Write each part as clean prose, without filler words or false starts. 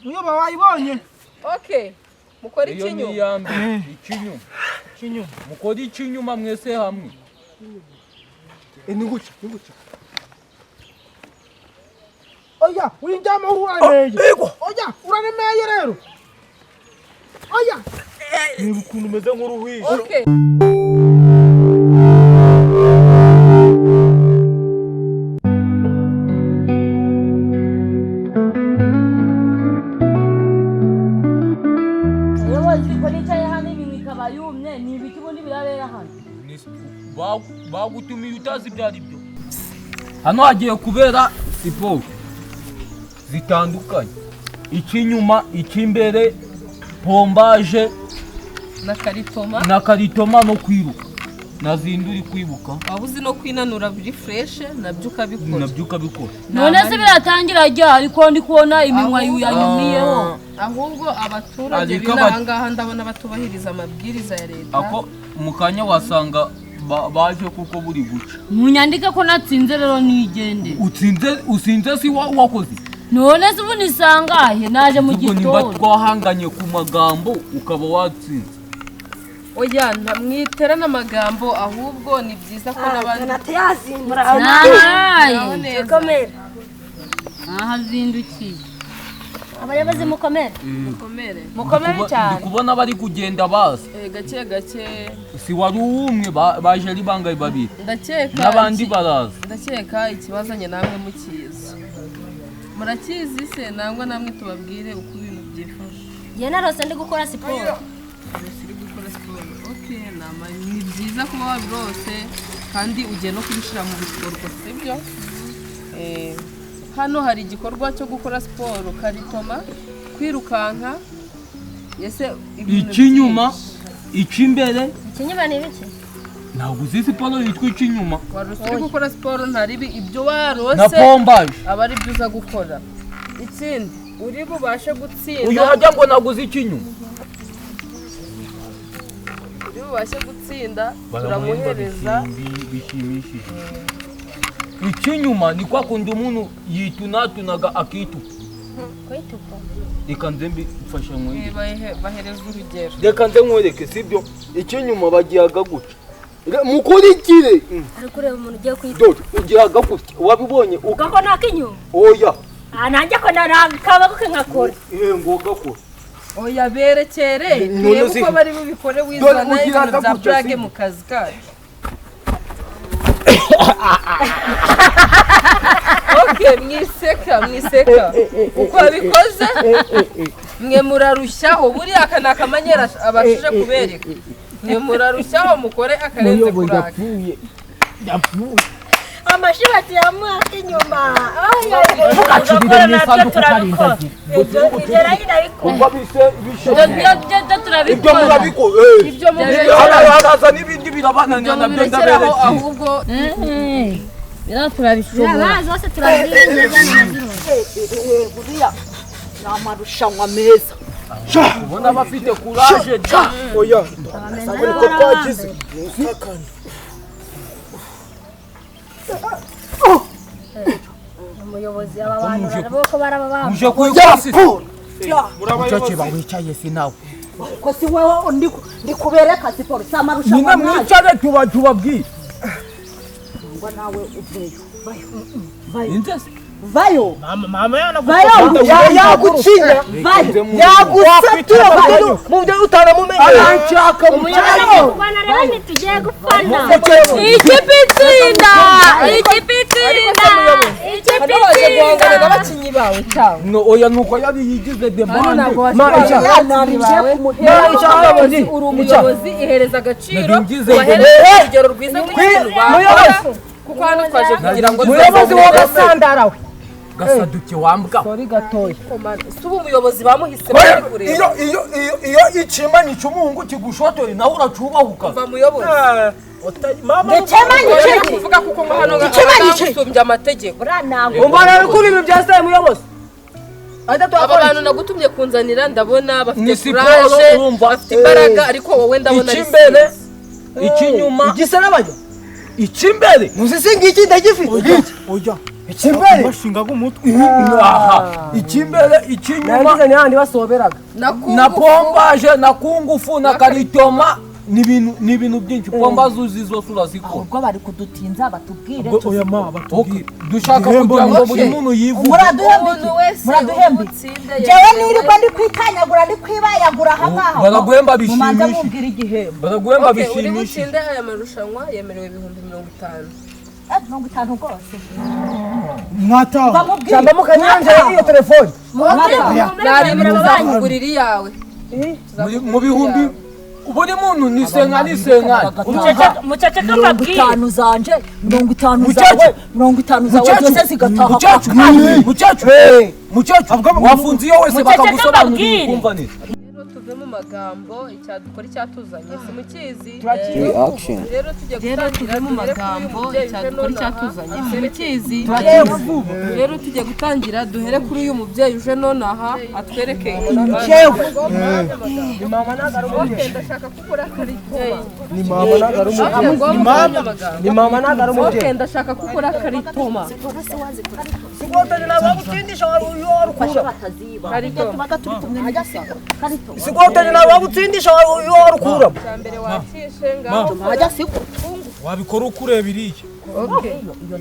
Uyoba wayibonye? Okay. Mukora ikinyuma. Ikinyuma. Mukora ikinyuma mwese hamwe. Ninguca. Oya, winjama uraneye. Oya, uranemeye rero. Oya. Ni ukuntu umeze nk'uruhije. Okay. Bagutumiye utazi byari byo. Hano hagiye kubera siporo zitandukanye. Ikinyuma, ikimbere, pombaje na karitoma no kwiruka. Nazinduri kwibuka. Wabuzi no kwinanura biri fresh nabyo ukabikora. None se biratangira rya ariko ndi kubona iminwa yanyumiyeho. Ahubwo abaturage b'inanga ndabona batubahiriza amabwiriza ya leta. Ako mukanya wasanga baje kuko buri guca. Munyandike ko natsinze rero nigende. Usinze si wakoze. None se ubuni sangahe naje mu gitondo. Niba twahanganye ku magambo ukaba watsinze. Oya ntamwiterana amagambo ahubwo ni byiza ko nabandi natayazindura. Komera. Zindukiye. Abayobozi mukomere cyane. Ndikubona bari kugenda base. Gake. Si wari umwe baje ari bangaye babiri. Ndakeka nabandi baraza. Ndakeka ikibazanye namwe mukiza. Murakizi se nangwa namwe tubabwire uko ibintu byifashe. Ye narose ndi gukora siporo. Okay, ni byiza kuba wabirose kandi ugiye no kubishira mu bikorwa sibyo? Hano hari igikorwa cyo gukora siporo karitoma kwirukanka yese ikinyuma ikimbere ikinyuma ni biki ntabwo uzi siporo yitwa ikinyuma warose gukora siporo ntaribi ibyo warose na pombaje abari byiza gukora ikindi uri bubashe gutsinda uyu hajya ngo naguze ikinyuma uri bubashe gutsinda turamuhereza bishimishije ikinyuma ni kwa kundi umuntu yitunatunaga akitupa. Kwitupa? Reka nze mfasha nkwereke. Bahereza urugero. Reka nze nkwereke sibyo ikinyuma bagiyaga guca. Mukurikire. Ari kureba umuntu ugiye kwitupa. Ugiyaga guca. Wabibonye ugako nakinyuma? Oya. Nanjye ko narakaba ko nkakora. Ngoga ko. Oya berekere. Twebwe uko bari bubikore wizana ibintu bya brage mu kazi kacu. Okay, mwiseka. Uko abikoze mwe murarushaho buri aka nakamanyera abashije kubereka. Mwe murarushaho mukore akarenze kuraka. Amashibati ya mwaka inyuma. Ukacurira n'isandu kutarinda. Igera ariko. Umva bishe. Ibyo murabiko. Ibyo haraza n'ibindi birabananya nabyo ndabereke. Ahubwo ya turabishobora. Zose turabirinda buriya namarushanwa meza. Ubona bafite courage. Oya. Saburi ko twagize. umuyobozi aba bantu baraboko barababa. Muje kwikasi. Murabayobozi bawicaye sinawe. Ko si wewe ndi kubereka siporo samarushanwa. Nina mwicare tubabwire. Ngo nawe uveyo. Vayo. Mama yana yagucinya. Yagusatura mu byo utana mumenye. Anchaka umuyobozi bana rero ntitugiye gufana. Ikipitsinda. abakinyi bawe cyangwa no oya nuko yari yigize debande uri umuyobozi ihereza agaciro wahereza urugero rwiza rw'ibintu kuko hano twaje kugira ngo umuyobozi w'agasandara we gasaduke wambwa sori gatoya suba umuyobozi bamuhise bari kureba iyo ichima ni cyumungu kigushotoye nawe uracubahuka va muyobozi Ndechemanye kuvuga kuko ngo hano gasumbya amategeko umbona kuri ibintu byasaye muyobozi abantu nagutumye kunzanira ndabona bafite courage bafite imbaraga ariko wowe ndabona ari ikimbere ikinyuma igisa n'abajya ikimbere muzisinga iki ndagifite oya ikimbere bashingaga umutwe ikimbere ikinyuma nagize n'ahandi basoberaga na pombaje na kungufu na karitoma ni ibintu byinshi pomba zuzi zose urazikora ubwo bari kudutinza batubwire oya ma batubwire dushaka kugira ngo buri muntu yivuge muraduhembe jewe nirirwa ndi kwitanyagura ndi kwibayagura ahangaha baraguhemba mumanza bishimisha mumbwira igihembo baraguhemba uri bishimisha butsinde aya marushanwa yemerewe ibihumbi 50. 50 rwose mwataha cyangwa mukanyanja iyo telefone nari muzamugurira iyawe mu bihumbi buri muntu ni senkani mucece kambabwiye 50 zanje 50 zawe 50 zawe zose zigataha mucece wafunze iyo wese bakagusobanurira ukumva neza tuve mu magambo icyadukora icyatuzanye simukizi rero tuve mu magambo icyadukora icyatuzanye simukizi rero tujye gutangira duhere kuri uyu mubyeyi uje nonaha atwereke ni mama nagarumu ndashaka kukura karite ni mama nagarumu ni mama nagarumu ndashaka kukura karitoma sigotanye nabagutindisha warukura tubaga turi kumwe n'igisigo sigotanye nabagutindisha warukura cyambere wakishe ngaho hajya sigo wabikora ukureba iriya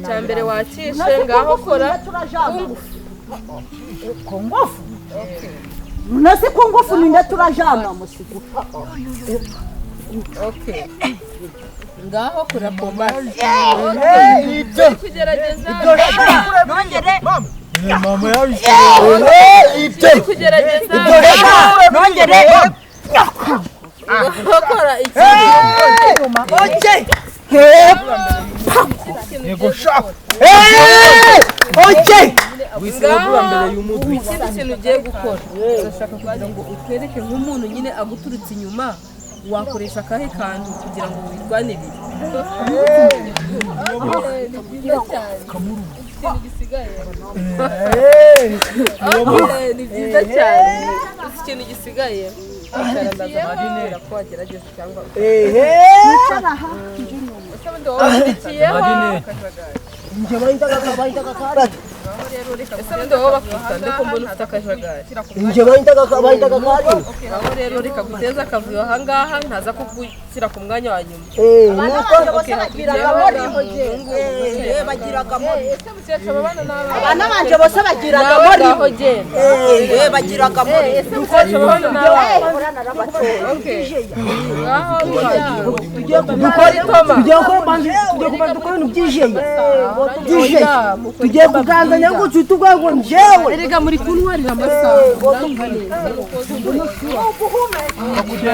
cyambere wakishe ngaho kora kongofu nasi kongofu ninde turajana musigo okay ngaho kura pomba kugerageza nongere mama yabishe kugerageza nongere gukora yego shaka wisegura mbere y'umutwe ikindi kintu ugiye gukora urashaka kugira ngo utwereke nk'umuntu nyine aguturutse inyuma wakoresha akahe kantu kugira ngo wirwanirire ni byiza cyane ikintu gisigaye ndaza ko wagerageza cyangwa njye bahitaga karate ese bundi wowe bakita ndeko mbona ufite akajagari njye bahitaga karate aho rero reka guteza akavuyo ahangaha ntaza kugushyira ku mwanya wa nyuma abana banje bose bagiraga muri bagiraga muri tugiye kuganzanya ngo tuvuga ngo njyewe erega muri kuntwarira amasaha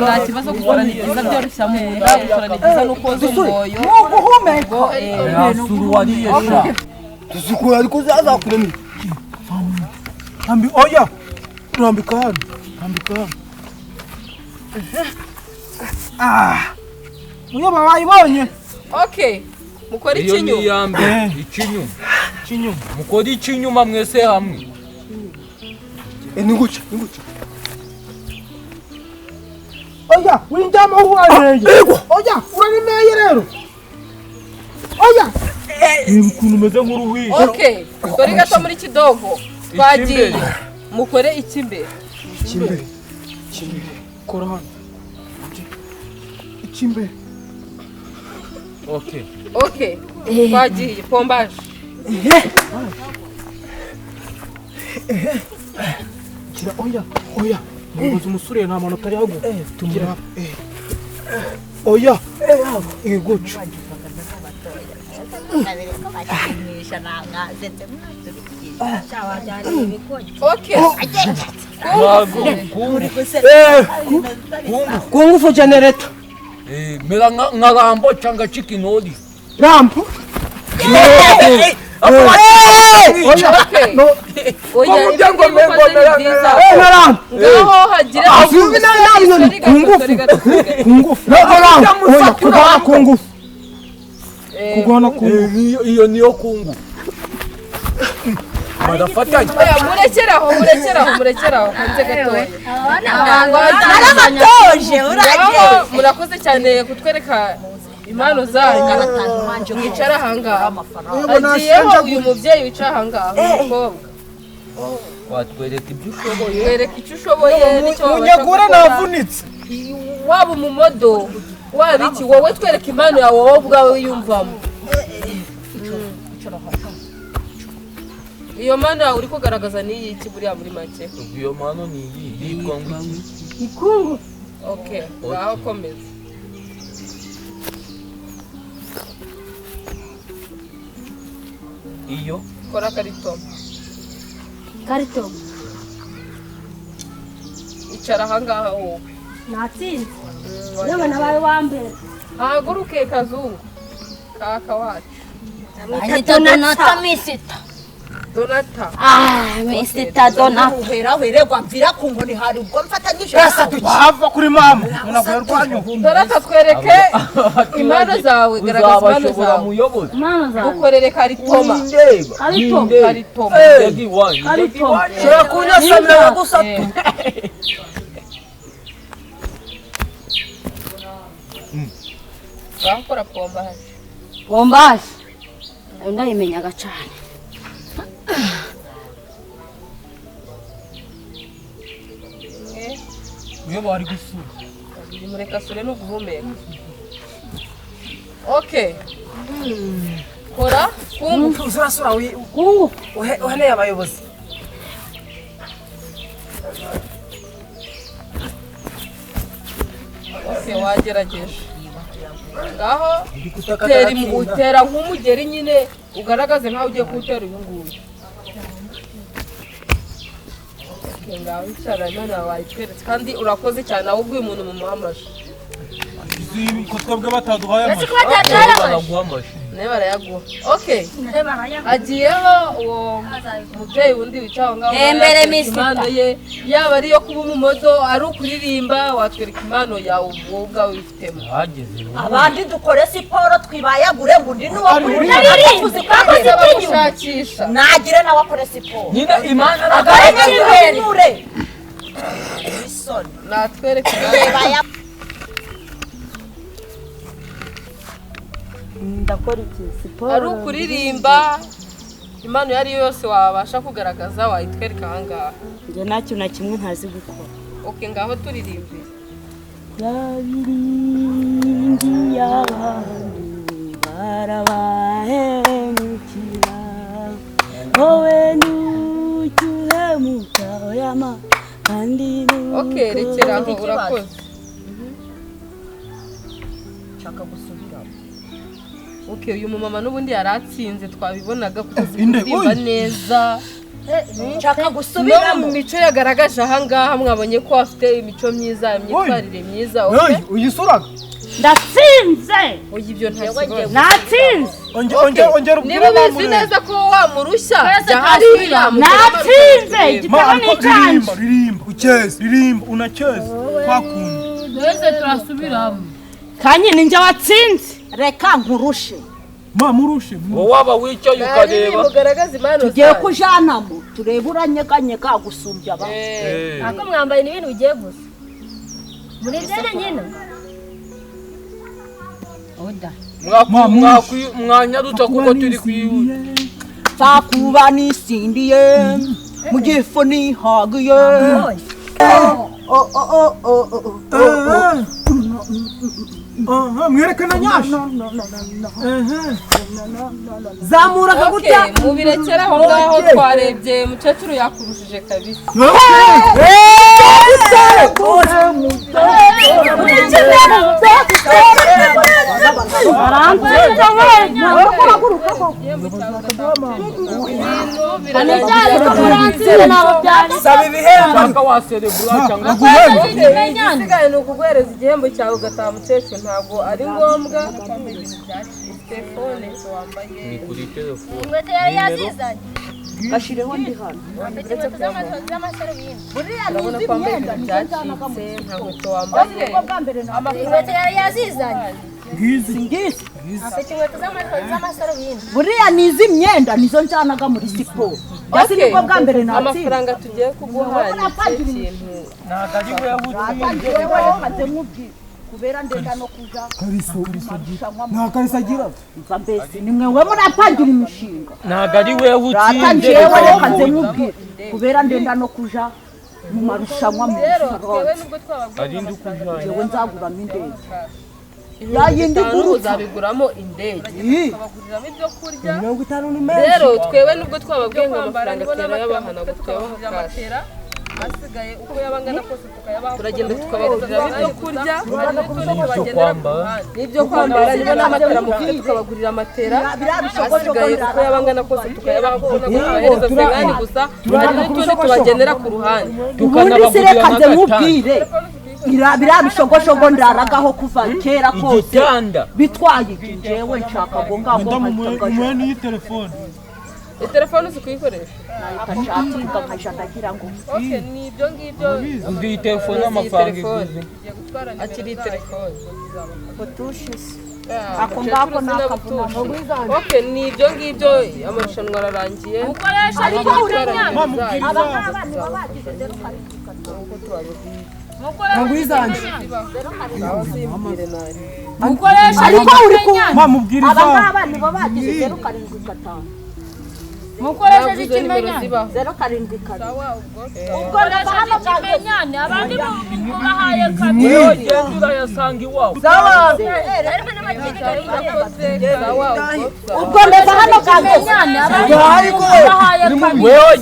nta kibazo gukorana ibyiza byoroshya mu nda gukorana ibyiza nuko z'umwoyo suruwariye sha tuzikura ariko zazakuremye ambi oya rambika hano uyo bayibonye okay mukora ikinyuma iyo yambe ikinyuma mukora ikinyuma mwese hamwe ni guca oya windama uwanjye oya uranimeye rero oya niba ukuntu umeze nk'uruhisha okay dore gato muri kidogo twagiye mukore ikimbere kora hano ikimbere okay twagiye pombaje kira oya mubaza umusore nta manota ari hagu tugira oya iguca kungufu generator mera nka rambo cyangwa chikinoli rampo iyo niyo kungu barafatanye murekeraho hanze gatoya arabatoje uraje murakoze cyane kutwereka impano zanyu mwicara ahangaha hagiyeho uyu mubyeyi wicara ahangaha umukobwa watwereka ibyo ushoboye wereka icyo ushoboye n'icyo munyagura navunitse waba umumodo waba iki wowe twereka impano yawe wowe ubwawe wiyumvamo iyo mpano yawe uri kugaragaza n'iyi iki buriya muri make iyo mpano ni iyi yitwa ngo iki ikungu okay ngaho komeza iyo kora karitoma icara ahangaha wowe natsinze yewe nabaye wa mbere haguruke kazungu kaka wacu anyita Donata misita Donata misita Donata uhera mvira ku nkoni hari ubwo mfatanyije wava kuri mama munagoye rwanyu Donata twereke impano zawe garagaza impano zawe ukorere karitoma karitoma shora kunyasamira gusa bakora pombaje bombaje ndayimenyaga cyane niyo bari gusura mureka sure no guhumeka okay kora kungu uzasura kungu uheneye abayobozi okay wagerageje ngaho utera nk'umugeri nyine ugaragaze nkaho ugiye kuwutera uyu nguyu ngaho icara none wayitweretse kandi urakoze cyane ahubwo uyu muntu mumuhamaje ko twebwe bataduhaye amazi nawe barayaguha okay agiyeho uwo mubyeyi wundi wicaho ngaho impano ye yaba ariyo kuba umumodo ari ukuririmba watwereka impano yawe ubwo ubwawe wifitemo abandi dukore siporo twibayagure ngo undi n'uwo gushakisha nagire nawe akore siporo nyine impano agarenure natwereke ndakora iki siporo ari ukuririmba impano iyo ari yo yose wabasha kugaragaza wayitwereka ahangaha njye nta kintu na kimwe ntazi gukora okay ngaho turirimbe yabiringi y'abantu barabahemukira wowe ntucyuhemuka oyama kandi okay rekera aho urakoze nshaka gusubiramo okay uyu mumama n'ubundi yaratsinze twabibonaga kuko kuririmba neza nshaka no gusubiramo mu mico yagaragaje ahangaha mwabonye ko afite imico myiza imyitwarire myiza okay uyisuraga ndatsinze oya ibyo nta kibazo natsinze ongera niba ubizi neza ko wamurushya jya hariya natsinze igitabo ni icyanjye ririmba ukeze ririmba unakeze twakunda twese turasubiramo kanye ninjye watsinze reka nkurushe murushe wowe waba wicaye ukareba mugaragaza impano tugiye kujanamo turebe uranyeganyega gusumbya abantu ako mwambaye n'ibintu bigiye gusa muri byene nyine mwanyarutsa kuko turi kwiwe fakuba nisindiye mu gifu nihagiye mwerekana nyasha zamura okay mubirekera aho ngaho twarebye umukecuru yakurushije kabisa saba ibihembo waserebura cyangwa isigaye ni ukuguhereza igihembo cyawe ugataha mukecuru ntabwo ari ngombwa telefone wambaye ni kuri telefone inkweto yari yazizanye gashireho ndi hano buriya urabona ko wambaye ibintu byacitse nta nkweto wambaye inkweto yari yazizanye ngizi afite inkweto z'amasarubindi buriya nizi myenda nizo njanaga muri siporo gasi nibwo bwa mbere natsinze amafaranga tugiye kuguha ni ikintu ntabwo ari we kubera ndenda no kuja nta karisa agira mva mbese nimwe we murapangira imishinga ntago ari wewe utsinze ratangiyewe reka nze mubwire kubera ndenda no kuja mu marushanwa mu jewe nzaguramo indege yayindi uzabiguramo indege ukabaguriramo ibyo kurya rero twewe nubwo twababwiye ngo amafaranga tera y'abahana gutuyeho akasha asigaye uko yabangana kose tukayabaha turagenda tukabaguriramo ibyo kurya n'ibyo kwambara niba n'amatera mufite tukabagurira amatera asigaye uko yabangana kose tukayabaha tukabahereza segani gusa n'utundi tubagenera ku ruhande ubundi se reka nze mubwire birabishogoshogo ndaragaho kuva kera kose bitwaye jewe nshaka ngo ngaho mwe ni telefone telefone uzi kuyikoresha nayikashatinga nkajadagira ngo okay ni ibyo ngibyo ndi telefone amafaranga iguze akiri telefone botushis ako ngako nakavuna okay ni ibyo ngibyo amarushanwa ararangiye ukoresha ariko urenya mukoresha ariko uri mamubwira aba nibo bagize 075 mukoresha ikimenyane 075 ubwo ndashaka ikimenyane abandi bahaye kabiri wewe genda urayasanga iwawe ubwo ndaza hano ikimenyane abandi bahaye kabiri wewe